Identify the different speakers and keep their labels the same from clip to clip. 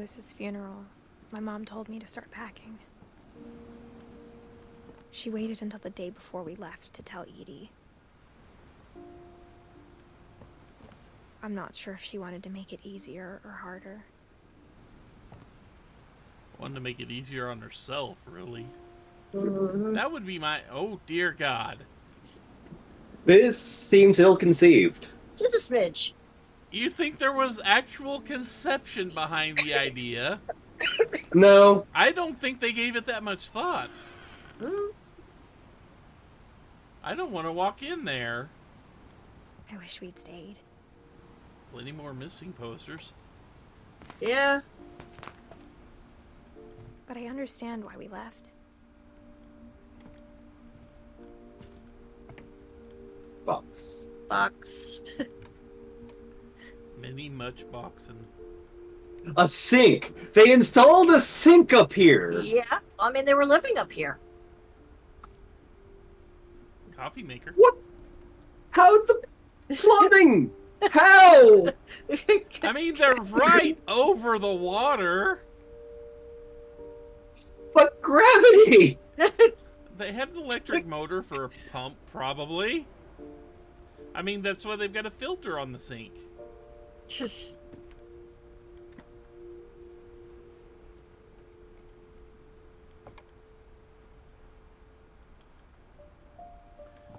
Speaker 1: Lewis's funeral, my mom told me to start packing. She waited until the day before we left to tell Edie. I'm not sure if she wanted to make it easier or harder.
Speaker 2: Wanted to make it easier on herself, really.
Speaker 3: Mm-hmm.
Speaker 2: That would be my... Oh, dear God.
Speaker 3: This seems ill-conceived.
Speaker 4: Just a smidge.
Speaker 2: You think there was actual conception behind the idea?
Speaker 3: No.
Speaker 2: I don't think they gave it that much thought. I don't want to walk in there.
Speaker 1: I wish we'd stayed.
Speaker 2: Plenty more missing posters.
Speaker 4: Yeah.
Speaker 1: But I understand why we left.
Speaker 4: Box.
Speaker 2: Many much boxing.
Speaker 3: A sink! They installed a sink up here!
Speaker 4: Yeah. I mean, they were living up here.
Speaker 2: Coffee maker.
Speaker 3: What? How the plumbing? How?
Speaker 2: I mean, they're right over the water.
Speaker 3: But gravity!
Speaker 2: They had an electric motor for a pump, probably. I mean, that's why they've got a filter on the sink.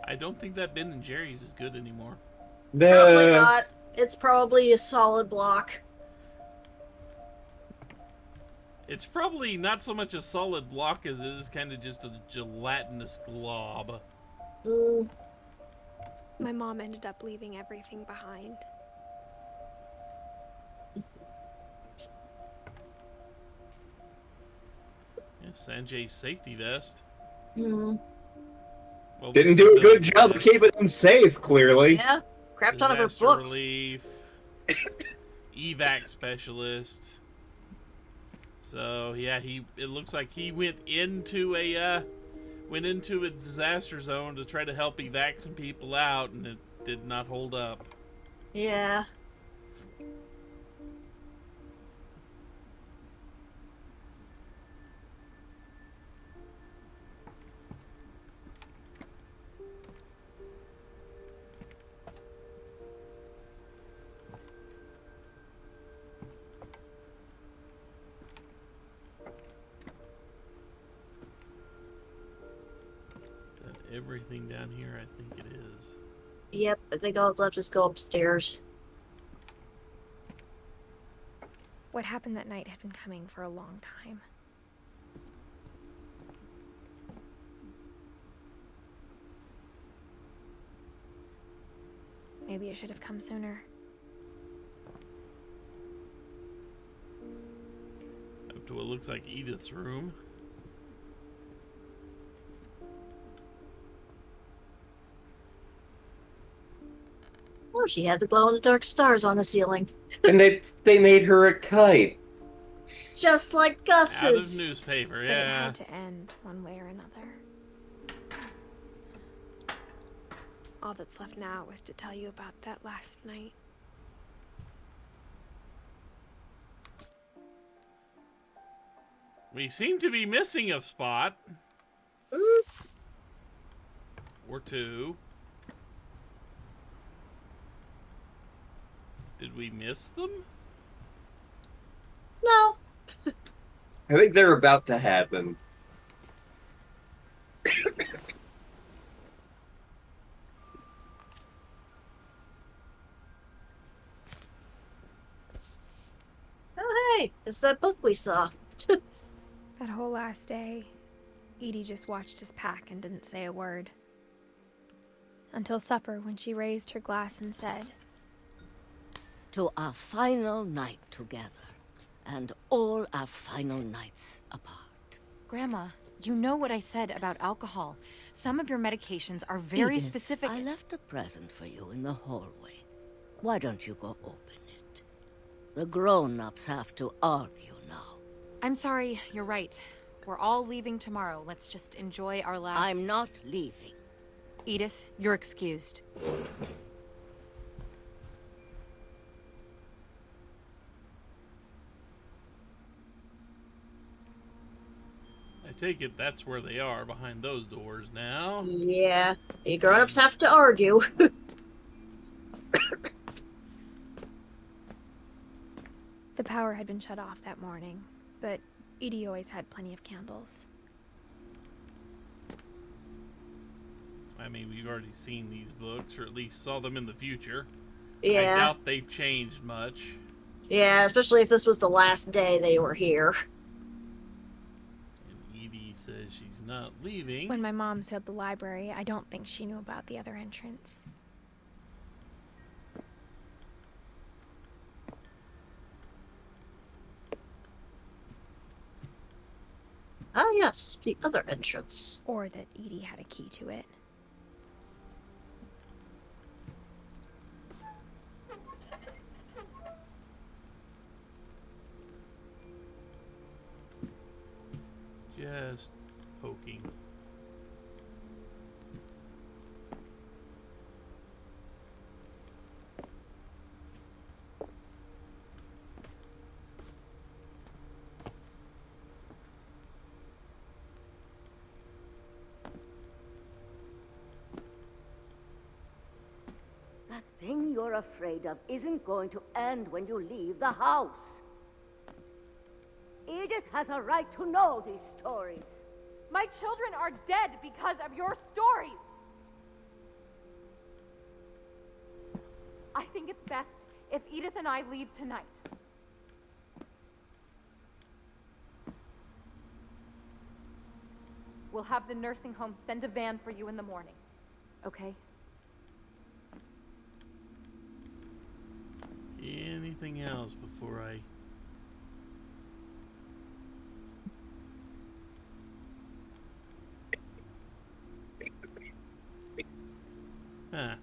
Speaker 2: I don't think that Ben & Jerry's is good anymore.
Speaker 4: Probably not. It's probably a solid block.
Speaker 2: It's probably not so much a solid block as it is kind of just a gelatinous glob.
Speaker 1: My mom ended up leaving everything behind.
Speaker 2: Yeah, Sanjay's safety vest. Well,
Speaker 3: Didn't do a good job of keeping them safe, clearly.
Speaker 4: Yeah. Crap ton of her
Speaker 2: Disaster
Speaker 4: books.
Speaker 2: relief. Evac specialist. So yeah, it looks like he went into a disaster zone to try to help evac some people out, and it did not hold up.
Speaker 4: Yeah.
Speaker 2: Everything down here, I think it is.
Speaker 4: Yep, I think all that's left is go upstairs.
Speaker 1: What happened that night had been coming for a long time. Maybe it should have come sooner.
Speaker 2: Up to what looks like Edith's room.
Speaker 4: Oh, she had the glow-in-the-dark stars on the ceiling.
Speaker 3: And they made her a kite.
Speaker 4: Just like Gus's.
Speaker 2: Out of newspaper,
Speaker 1: But it
Speaker 2: yeah.
Speaker 1: had to end one way or another. All that's left now is to tell you about that last night.
Speaker 2: We seem to be missing a spot. Or two. Did we miss them?
Speaker 4: No.
Speaker 3: I think they're about to happen.
Speaker 4: Oh, hey, it's that book we saw.
Speaker 1: That whole last day, Edie just watched us pack and didn't say a word. Until supper, when she raised her glass and said,
Speaker 5: "To our final night together, and all our final nights apart."
Speaker 6: Grandma, you know what I said about alcohol. Some of your medications are very
Speaker 5: Edith,
Speaker 6: specific.
Speaker 5: I left a present for you in the hallway. Why don't you go open it? The grown-ups have to argue now.
Speaker 6: I'm sorry, you're right. We're all leaving tomorrow. Let's just enjoy our last...
Speaker 5: I'm not leaving.
Speaker 6: Edith, you're excused.
Speaker 2: I take it that's where they are, behind those doors now.
Speaker 4: Yeah. You grown-ups have to argue.
Speaker 1: The power had been shut off that morning, but Edie always had plenty of candles.
Speaker 2: I mean, we've already seen these books, or at least saw them in the future.
Speaker 4: Yeah.
Speaker 2: I doubt they've changed much.
Speaker 4: Yeah, especially if this was the last day they were here.
Speaker 2: And Edie says she's not leaving.
Speaker 1: When my mom sailed the library, I don't think she knew about the other entrance.
Speaker 4: Ah, yes, the other entrance.
Speaker 1: Or that Edie had a key to it.
Speaker 2: Just poking.
Speaker 5: That thing you're afraid of isn't going to end when you leave the house. Edith has a right to know these stories.
Speaker 7: My children are dead because of your stories. I think it's best if Edith and I leave tonight. We'll have the nursing home send a van for you in the morning. Okay?
Speaker 2: Anything else before I... Huh.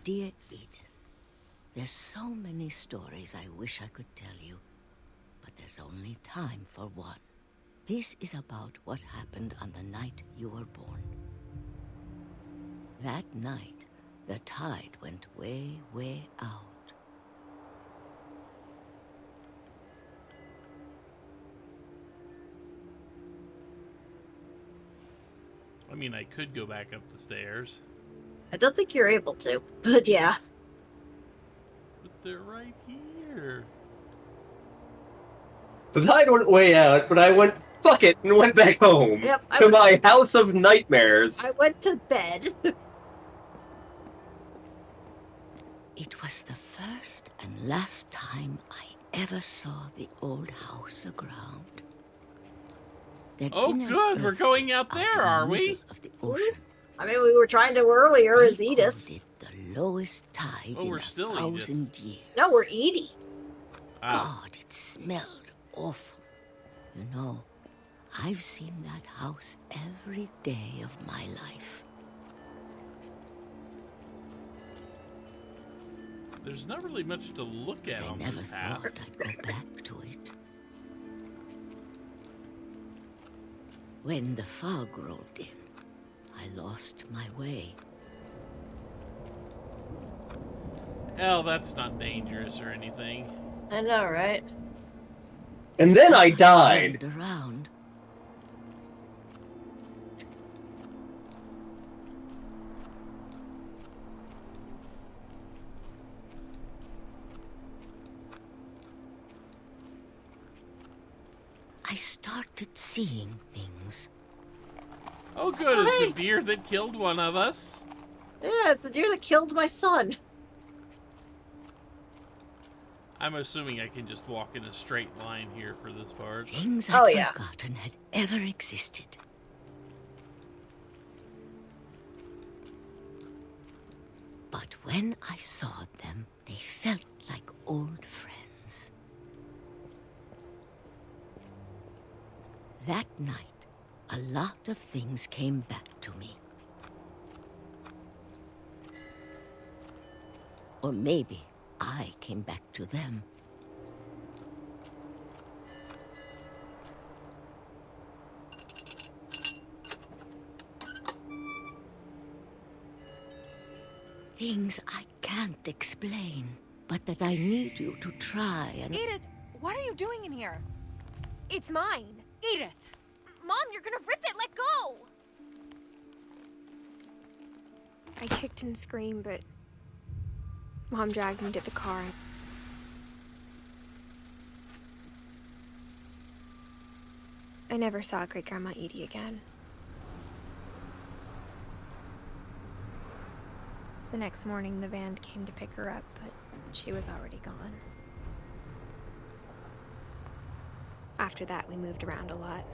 Speaker 5: Dear Edith, there's so many stories I wish I could tell you, but there's only time for one. This is about what happened on the night you were born. That night, the tide went way, way out.
Speaker 2: I mean, I could go back up the stairs.
Speaker 4: I don't think you're able to, but yeah.
Speaker 2: But they're right here.
Speaker 3: The tide went way out, but I went, fuck it, and went back home.
Speaker 4: Yep,
Speaker 3: to my house of nightmares.
Speaker 4: I went to bed.
Speaker 5: It was the first and last time I ever saw the old house aground. There'd
Speaker 2: Oh,
Speaker 5: been an
Speaker 2: good. We're going out
Speaker 5: earthquake
Speaker 2: there,
Speaker 5: in the
Speaker 2: are we?
Speaker 5: middle of the ocean.
Speaker 4: I mean, we were trying to earlier as
Speaker 5: They
Speaker 4: Edith.
Speaker 5: called it the lowest tide
Speaker 2: Oh,
Speaker 5: in
Speaker 2: we're
Speaker 5: a
Speaker 2: still
Speaker 5: 1,000 years.
Speaker 4: No, we're Edie.
Speaker 2: Ah,
Speaker 5: God, it smelled awful. You know, I've seen that house every day of my life.
Speaker 2: there's not really much to look at
Speaker 5: I
Speaker 2: on
Speaker 5: never
Speaker 2: this path.
Speaker 5: thought I'd go back to it. When the fog rolled in, I lost my way.
Speaker 2: Hell, that's not dangerous or anything.
Speaker 4: I know, right?
Speaker 3: And then I died.
Speaker 5: Turned around. I started seeing things.
Speaker 2: Oh, good.
Speaker 4: Oh,
Speaker 2: It's
Speaker 4: hey.
Speaker 2: a deer that killed one of us.
Speaker 4: Yeah, it's the deer that killed my son.
Speaker 2: I'm assuming I can just walk in a straight line here for this part.
Speaker 5: Things
Speaker 4: Oh,
Speaker 5: I'd
Speaker 4: yeah.
Speaker 5: forgotten had ever existed. But when I saw them, they felt like old friends. That night, a lot of things came back to me. Or maybe I came back to them. things I can't explain, but that I need you to try and...
Speaker 6: Edith, what are you doing in here?
Speaker 1: It's mine.
Speaker 6: Edith!
Speaker 1: Mom, you're gonna rip it! Let go! I kicked and screamed, but Mom dragged me to the car. I never saw Great-Grandma Edie again. The next morning, the van came to pick her up, but she was already gone. After that, we moved around a lot.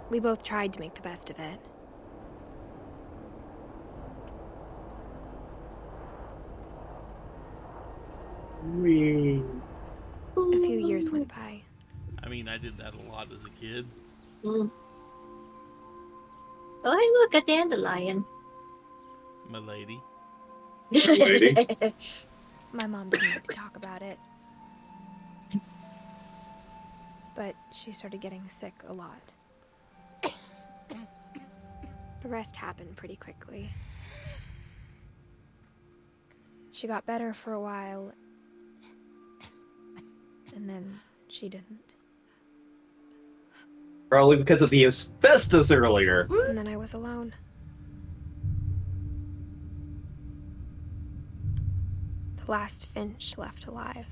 Speaker 1: We both tried to make the best of it. A few years went by.
Speaker 2: I mean, I did that a lot as a kid.
Speaker 4: Oh, hey, look, a dandelion.
Speaker 2: My lady.
Speaker 3: Lady.
Speaker 1: My mom didn't like to talk about it. But she started getting sick a lot. The rest happened pretty quickly. She got better for a while, and then she didn't.
Speaker 3: Probably because of the asbestos earlier.
Speaker 1: And then I was alone. The last Finch left alive.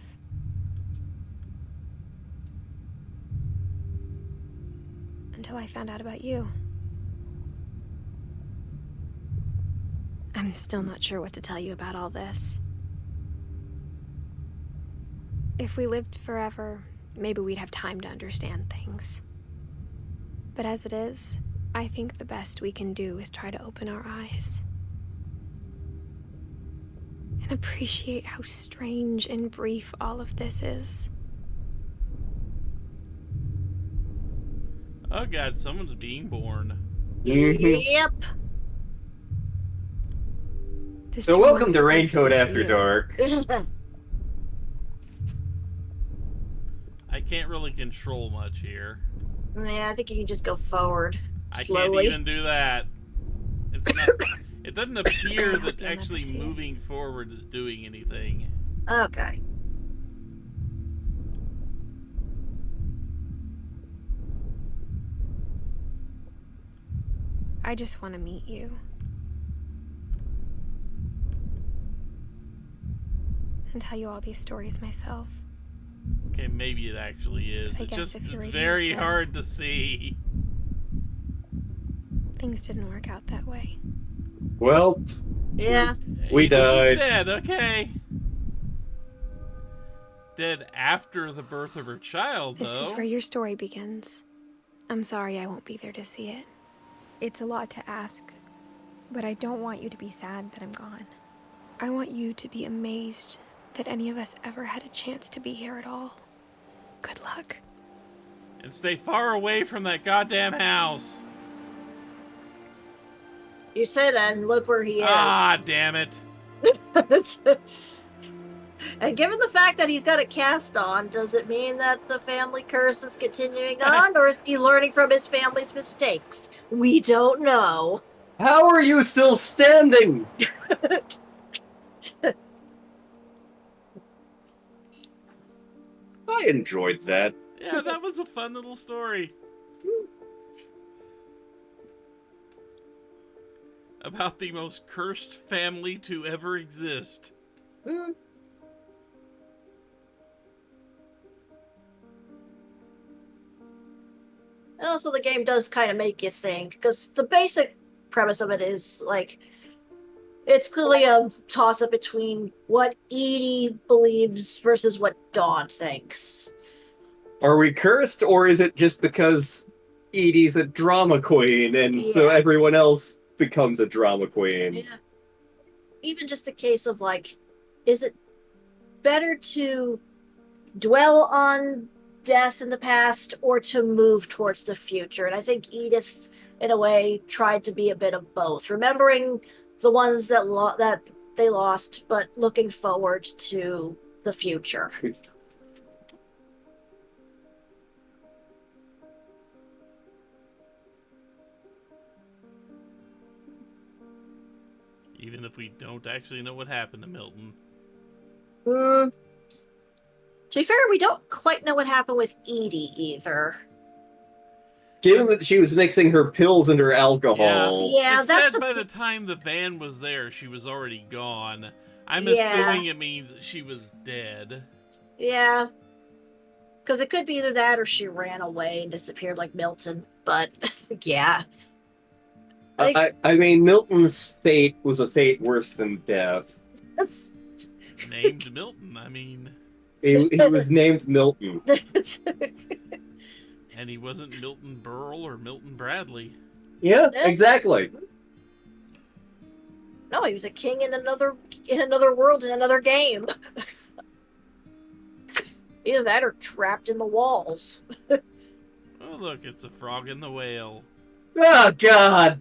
Speaker 1: Until I found out about you. I'm still not sure what to tell you about all this. If we lived forever, maybe we'd have time to understand things. But as it is, I think the best we can do is try to open our eyes. And appreciate how strange and brief all of this is.
Speaker 2: Oh god, someone's being born.
Speaker 4: Yep.
Speaker 1: This
Speaker 3: So
Speaker 1: dream
Speaker 3: welcome
Speaker 1: was
Speaker 3: to
Speaker 1: supposed
Speaker 3: Raincoat
Speaker 1: be for
Speaker 3: After
Speaker 1: you.
Speaker 3: Dark.
Speaker 2: I can't really control much here.
Speaker 4: Yeah, I think you can just go forward.
Speaker 2: I
Speaker 4: Slowly.
Speaker 2: can't even do that. It's not, it doesn't appear
Speaker 1: I hope
Speaker 2: that
Speaker 1: you'll never
Speaker 2: actually
Speaker 1: see it.
Speaker 2: moving forward is doing anything.
Speaker 4: Okay.
Speaker 1: I just want to meet you. And tell you all these stories myself.
Speaker 2: Okay, maybe it actually is.
Speaker 1: I
Speaker 2: It's
Speaker 1: guess
Speaker 2: just
Speaker 1: if you're
Speaker 2: it's
Speaker 1: ready to
Speaker 2: very
Speaker 1: start.
Speaker 2: hard to see.
Speaker 1: Things didn't work out that way.
Speaker 3: Well,
Speaker 4: Yeah.
Speaker 3: We
Speaker 2: Edith is
Speaker 3: died.
Speaker 2: dead, okay. Dead after the birth of her child,
Speaker 1: This is
Speaker 2: though.
Speaker 1: where your story begins. I'm sorry I won't be there to see it. It's a lot to ask, but I don't want you to be sad that I'm gone. I want you to be amazed that any of us ever had a chance to be here at all. Good luck.
Speaker 2: And stay far away from that goddamn house.
Speaker 4: You say that and look where he is.
Speaker 2: Ah, damn it.
Speaker 4: And given the fact that he's got a cast on, does it mean that the family curse is continuing on, or is he learning from his family's mistakes? We don't know.
Speaker 3: how are you still standing? I enjoyed that.
Speaker 2: Yeah, that was a fun little story. About the most cursed family to ever exist.
Speaker 4: Mm. And also, the game does kind of make you think, because the basic premise of it is like it's clearly a toss-up between what Edie believes versus what Dawn thinks.
Speaker 3: Are we cursed, or is it just because Edie's a drama queen, and so
Speaker 4: Yeah.
Speaker 3: everyone else becomes a drama queen?
Speaker 4: Yeah. Even just the case of like, is it better to dwell on death in the past or to move towards the future? And I think Edith, in a way, tried to be a bit of both, remembering the ones that that they lost, but looking forward to the future.
Speaker 2: Even if we don't actually know what happened to Milton.
Speaker 4: To be fair, we don't quite know what happened with Edie either.
Speaker 3: Given that she was mixing her pills and her alcohol.
Speaker 4: Yeah,
Speaker 2: It
Speaker 4: that's
Speaker 2: said
Speaker 4: the...
Speaker 2: by the time the van was there, she was already gone. I'm
Speaker 4: Yeah.
Speaker 2: assuming it means she was dead.
Speaker 4: Yeah. Because it could be either that or she ran away and disappeared like Milton. But, yeah.
Speaker 3: I mean, Milton's fate was a fate worse than death.
Speaker 4: That's...
Speaker 2: Named Milton, I mean.
Speaker 3: He was named Milton.
Speaker 2: And he wasn't Milton Berle or Milton Bradley.
Speaker 3: Yeah, exactly.
Speaker 4: No, he was a king in another world in another game. Either that or trapped in the walls.
Speaker 2: Oh, look, it's a frog in the whale.
Speaker 3: Oh, God!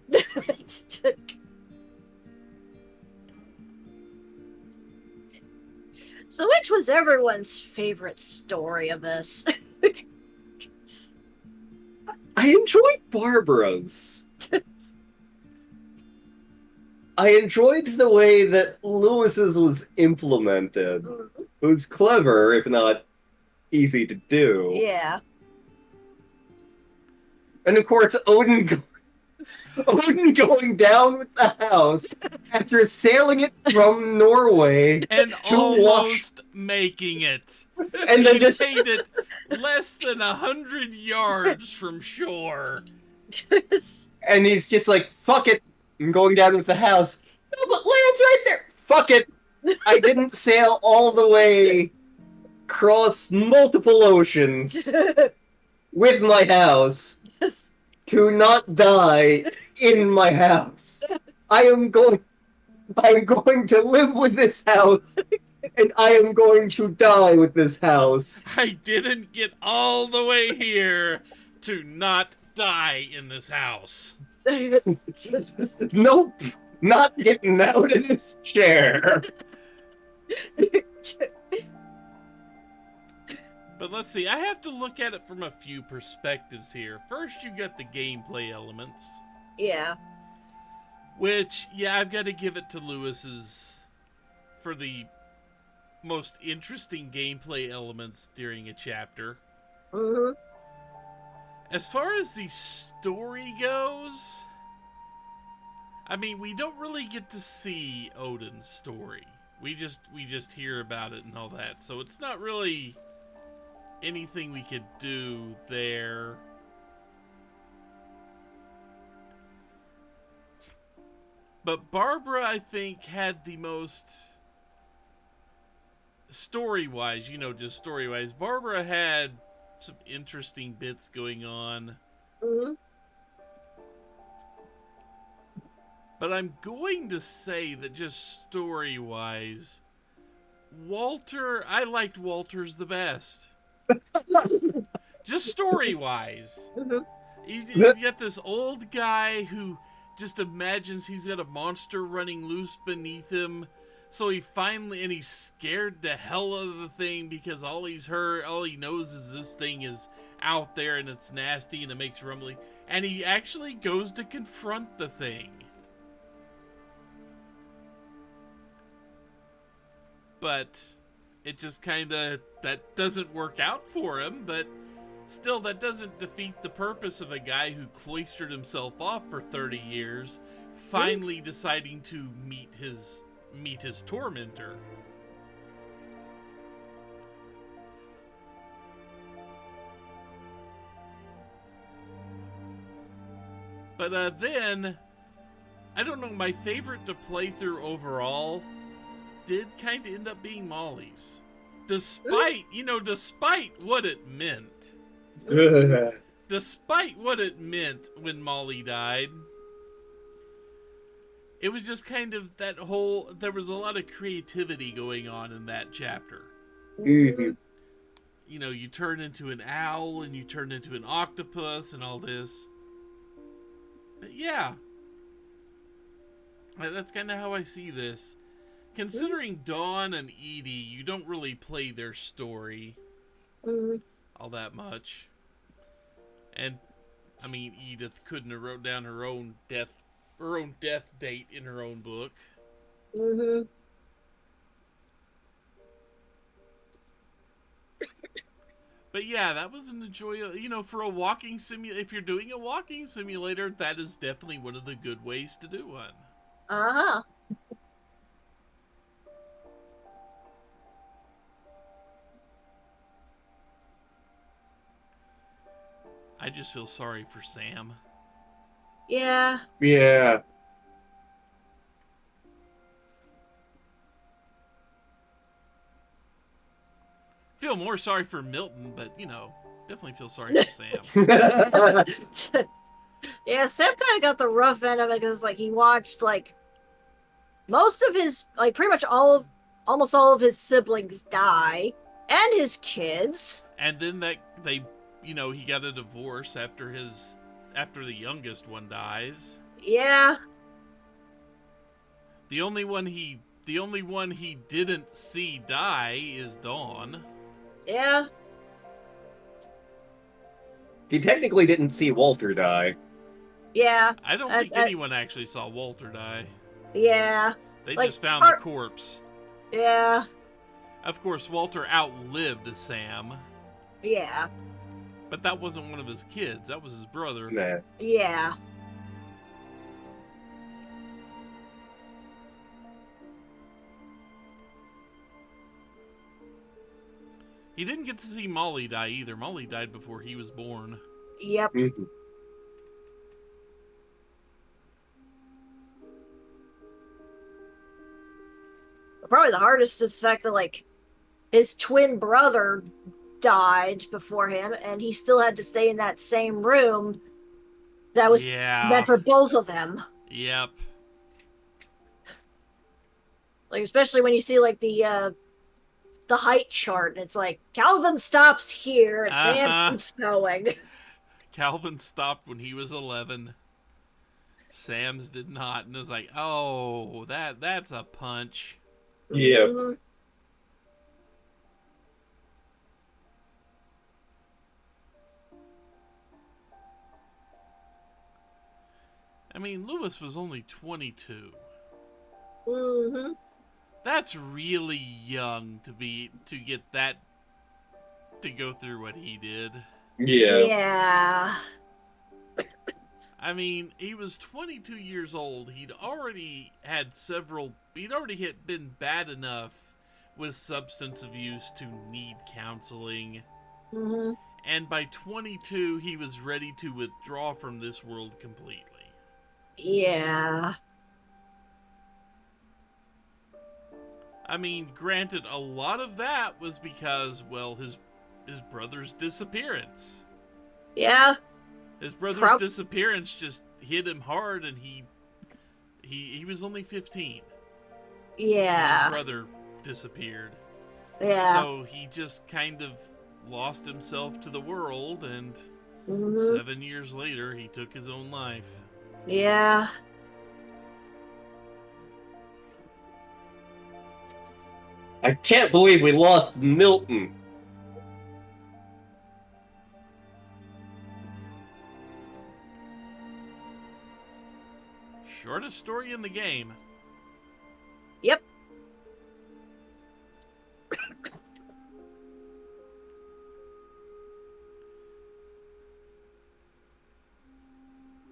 Speaker 4: So which was everyone's favorite story of this?
Speaker 3: I enjoyed Barbara's. I enjoyed the way that Lewis's was implemented. It was clever, if not easy to do.
Speaker 4: Yeah.
Speaker 3: And of course, Odin going down with the house after sailing it from Norway
Speaker 2: And
Speaker 3: to
Speaker 2: almost making it.
Speaker 3: and then
Speaker 2: He
Speaker 3: just
Speaker 2: made it less than 100 yards from shore.
Speaker 3: and he's just like, fuck it, I'm going down with the house. No, but land's right there. Fuck it. I didn't sail all the way across multiple oceans with my house to not die in my house. I'm going to live with this house, and I am going to die with this house.
Speaker 2: I didn't get all the way here to not die in this house.
Speaker 3: Nope, not getting out of this chair.
Speaker 2: But let's see, I have to look at it from a few perspectives here. First, you got the gameplay elements.
Speaker 4: Yeah.
Speaker 2: Which, yeah, I've got to give it to Lewis's for the most interesting gameplay elements during a chapter.
Speaker 4: Mm-hmm.
Speaker 2: As far as the story goes, I mean, we don't really get to see Odin's story. We just hear about it and all that. So it's not really anything we could do there. But Barbara, I think, had the most story-wise, just story-wise. Barbara had some interesting bits going on.
Speaker 4: Mm-hmm.
Speaker 2: But I'm going to say that just story-wise, I liked Walter's the best. Just story-wise.
Speaker 4: Mm-hmm.
Speaker 2: You get this old guy who just imagines he's got a monster running loose beneath him. So he's scared to hell of the thing because all he knows is this thing is out there and it's nasty and it makes rumbling. And he actually goes to confront the thing. But it just that doesn't work out for him, but still, that doesn't defeat the purpose of a guy who cloistered himself off for 30 years, finally deciding to meet his tormentor. But then, I don't know, my favorite to play through overall did kind of end up being Molly's. Despite what it meant. Despite what it meant when Molly died, it was just kind of there was a lot of creativity going on in that chapter.
Speaker 3: Mm-hmm.
Speaker 2: You turn into an owl and you turn into an octopus and all this. But yeah. That's kind of how I see this. Considering Dawn and Edie, you don't really play their story all that much. And, I mean, Edith couldn't have wrote down her own death date in her own book.
Speaker 4: Mm-hmm.
Speaker 2: But yeah, that was an enjoyable, for a walking simulator. If you're doing a walking simulator, that is definitely one of the good ways to do one.
Speaker 4: Uh-huh.
Speaker 2: I just feel sorry for Sam.
Speaker 4: Yeah.
Speaker 3: Yeah.
Speaker 2: Feel more sorry for Milton, but definitely feel sorry for Sam.
Speaker 4: Yeah, Sam kind of got the rough end of it because, like, he watched, like, most of his, like, pretty much almost all of his siblings die, and his kids.
Speaker 2: And then he got a divorce after the youngest one dies.
Speaker 4: Yeah.
Speaker 2: The only one he didn't see die is Dawn.
Speaker 4: Yeah.
Speaker 3: He technically didn't see Walter die.
Speaker 4: Yeah.
Speaker 2: I don't think anyone actually saw Walter die.
Speaker 4: Yeah.
Speaker 2: They
Speaker 4: Like,
Speaker 2: just found the corpse.
Speaker 4: Yeah.
Speaker 2: Of course, Walter outlived Sam.
Speaker 4: Yeah.
Speaker 2: But that wasn't one of his kids. That was his brother.
Speaker 3: Nah.
Speaker 4: Yeah.
Speaker 2: He didn't get to see Molly die either. Molly died before he was born.
Speaker 4: Yep.
Speaker 3: Mm-hmm.
Speaker 4: Probably the hardest is the fact that, like, his twin brother died before him, and he still had to stay in that same room that was meant for both of them.
Speaker 2: Yep.
Speaker 4: Like, especially when you see, like, the height chart, and it's like, Calvin stops here, and Sam keeps going.
Speaker 2: Calvin stopped when he was 11. Sam's did not, and it was like, oh, that's a punch.
Speaker 3: Yeah.
Speaker 4: Mm-hmm.
Speaker 2: I mean, Lewis was only 22.
Speaker 4: Mm-hmm.
Speaker 2: That's really young to get that, to go through what he did.
Speaker 3: Yeah.
Speaker 4: Yeah.
Speaker 2: I mean, he was 22 years old. He'd already been bad enough with substance abuse to need counseling.
Speaker 4: Mm-hmm.
Speaker 2: And by 22, he was ready to withdraw from this world completely.
Speaker 4: Yeah.
Speaker 2: I mean, granted, a lot of that was because, well, his brother's disappearance.
Speaker 4: Yeah.
Speaker 2: His brother's disappearance just hit him hard, and he was only 15.
Speaker 4: Yeah.
Speaker 2: His brother disappeared.
Speaker 4: Yeah.
Speaker 2: So he just kind of lost himself to the world, and
Speaker 4: Mm-hmm.
Speaker 2: 7 years later, he took his own life.
Speaker 4: Yeah.
Speaker 3: I can't believe we lost Milton.
Speaker 2: Shortest story in the game.
Speaker 4: Yep.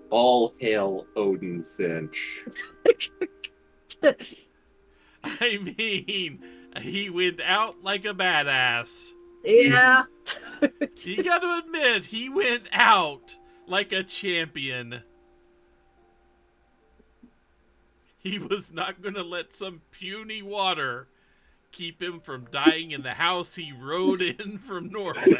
Speaker 3: All hail Odin Finch.
Speaker 2: I mean, he went out like a badass.
Speaker 4: Yeah.
Speaker 2: You gotta admit, he went out like a champion. He was not gonna let some puny water keep him from dying in the house he rode in from Norway.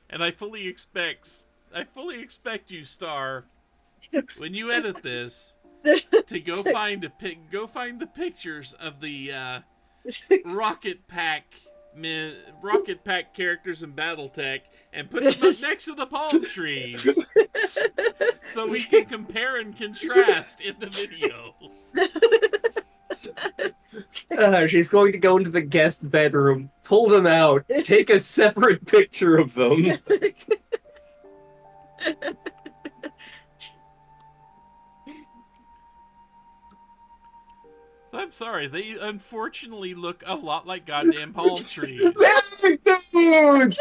Speaker 2: And I fully expect you, Star, when you edit this, to go find the pictures of the Rocket Pack characters in BattleTech and put them up next to the palm trees, so we can compare and contrast in the video.
Speaker 3: She's going to go into the guest bedroom, pull them out, take a separate picture of them.
Speaker 2: I'm sorry, they unfortunately look a lot like goddamn palm trees.
Speaker 3: That's a dude!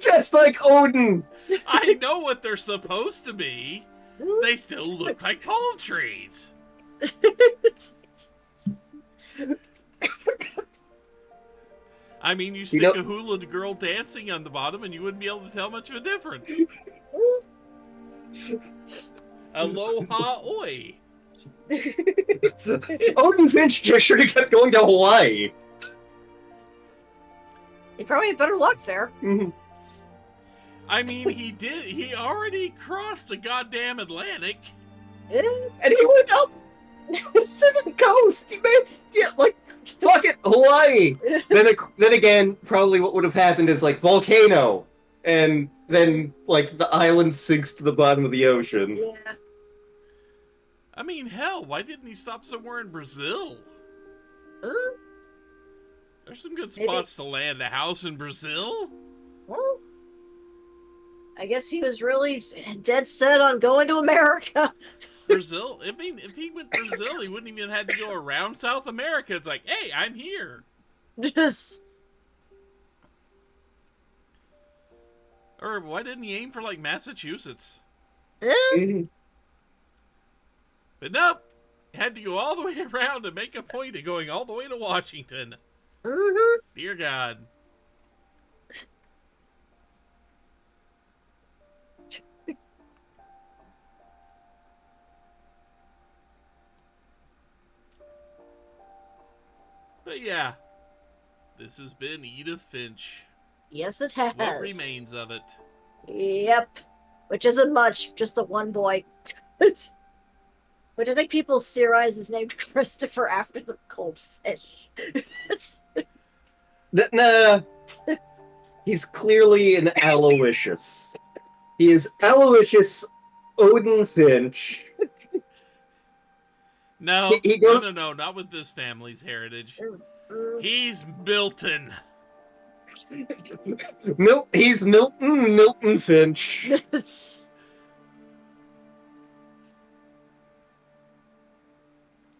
Speaker 3: Just like Odin!
Speaker 2: I know what they're supposed to be. They still look like palm trees. I mean, you stick a hula girl dancing on the bottom and you wouldn't be able to tell much of a difference. Aloha oi.
Speaker 3: Odin Finch just should have kept going to Hawaii.
Speaker 4: He probably had better luck there.
Speaker 2: I mean, he did. He already crossed the goddamn Atlantic.
Speaker 3: And he went up the Pacific coast. He made, fuck it, Hawaii. then again, probably what would have happened is, volcano. And then, the island sinks to the bottom of the ocean.
Speaker 4: Yeah.
Speaker 2: I mean, hell, why didn't he stop somewhere in Brazil? There's some good spots to land a house in Brazil.
Speaker 4: Well, I guess he was really dead set on going to America.
Speaker 2: Brazil? I mean, if he went Brazil, he wouldn't even have to go around South America. It's like, hey, I'm here.
Speaker 4: Yes.
Speaker 2: Or why didn't he aim for, Massachusetts? But nope. Had to go all the way around to make a point of going all the way to Washington. Dear God. But yeah, this has been Edith Finch.
Speaker 4: Yes, it has.
Speaker 2: What remains of it?
Speaker 4: Yep. Which isn't much, just the one boy. Which I think people theorize is named Christopher after the goldfish.
Speaker 3: Nah. He's clearly an Aloysius. He is Aloysius Odin Finch.
Speaker 2: No, no, not with this family's heritage. He's Milton.
Speaker 3: He's Milton Finch.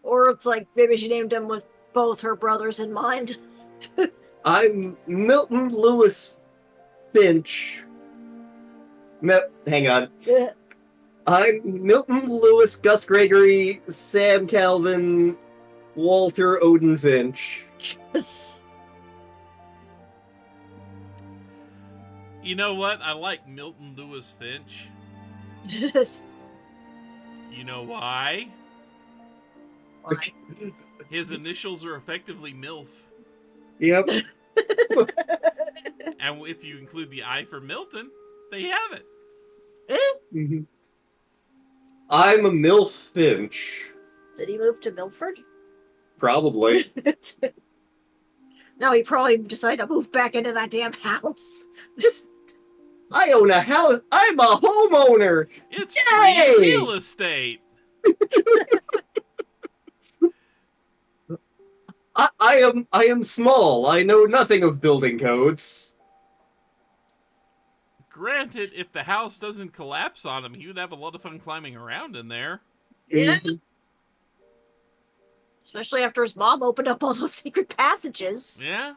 Speaker 4: Or it's like maybe she named him with both her brothers in mind.
Speaker 3: I'm Milton Lewis Finch. Hang on. I'm Milton Lewis, Gus Gregory, Sam Calvin, Walter Odin Finch.
Speaker 2: You know what? I like Milton Lewis Finch. You know why? His initials are effectively MILF.
Speaker 3: Yep.
Speaker 2: And if you include the I for Milton, they have it.
Speaker 3: Mm-hmm. I'm a MILF Finch.
Speaker 4: Did he move to Milford?
Speaker 3: Probably.
Speaker 4: No, he probably decided to move back into that damn house.
Speaker 3: I own a house. I'm a homeowner.
Speaker 2: It's
Speaker 3: Yay!
Speaker 2: free real estate.
Speaker 3: I am small. I know nothing of building codes.
Speaker 2: Granted, if the house doesn't collapse on him, he would have a lot of fun climbing around in there.
Speaker 4: Yeah. Especially after his mom opened up all those secret passages.
Speaker 2: Yeah.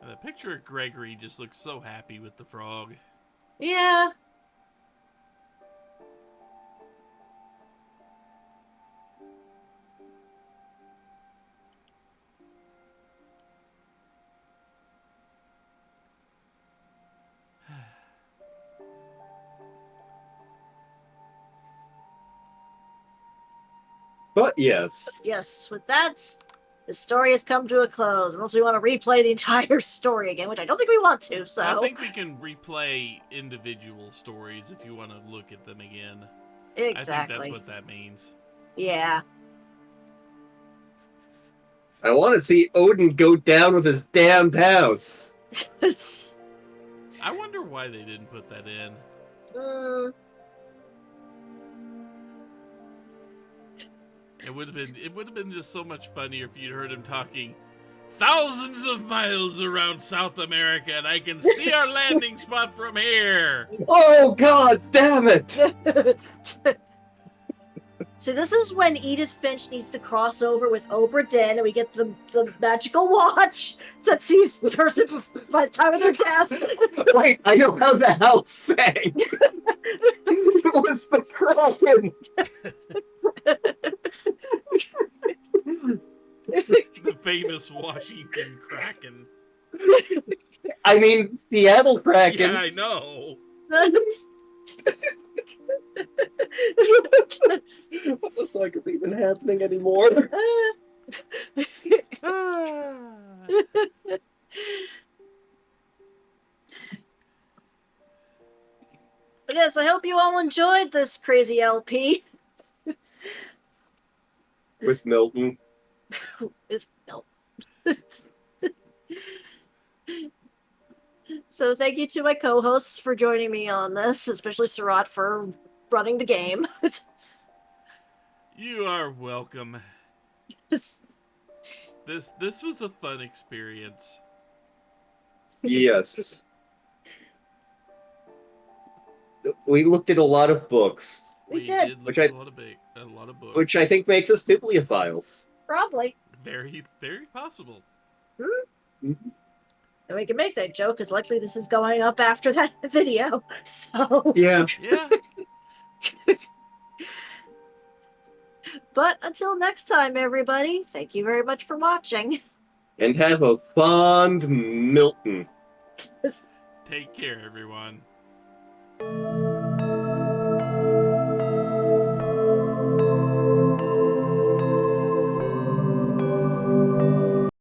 Speaker 2: And the picture of Gregory just looks so happy with the frog.
Speaker 4: Yeah.
Speaker 3: But yes.
Speaker 4: Yes, with that, the story has come to a close. Unless we want to replay the entire story again, which I don't think we want to, so...
Speaker 2: I think we can replay individual stories if you want to look at them again.
Speaker 4: Exactly.
Speaker 2: I think that's what that means.
Speaker 4: Yeah.
Speaker 3: I want to see Odin go down with his damned house.
Speaker 2: I wonder why they didn't put that in. It would have been just so much funnier if you'd heard him talking thousands of miles around South America, and I can see our landing spot from here.
Speaker 3: Oh god damn it!
Speaker 4: So this is when Edith Finch needs to cross over with Obra Dinn, and we get the magical watch that sees the person by the time of their death.
Speaker 3: Wait, I know how the house sang. It was the Kraken.
Speaker 2: The famous Washington Kraken.
Speaker 3: I mean, Seattle Kraken.
Speaker 2: Yeah, I know.
Speaker 3: What the fuck is even happening anymore?
Speaker 4: Yes, I hope you all enjoyed this crazy LP.
Speaker 3: With Milton.
Speaker 4: With Milton. So thank you to my co-hosts for joining me on this, especially Surat for running the game.
Speaker 2: You are welcome. This was a fun experience.
Speaker 3: Yes. We looked at a lot of books,
Speaker 4: We did.
Speaker 2: look
Speaker 3: Which
Speaker 2: at
Speaker 3: I-
Speaker 2: a lot of books.
Speaker 3: which I think makes us bibliophiles.
Speaker 4: Probably.
Speaker 2: Very, very possible.
Speaker 3: Mhm.
Speaker 4: And we can make that joke, because likely this is going up after that video. So,
Speaker 3: Yeah.
Speaker 2: Yeah.
Speaker 4: but until next time, everybody, thank you very much for watching.
Speaker 3: And have a fond Milton.
Speaker 2: Take care, everyone.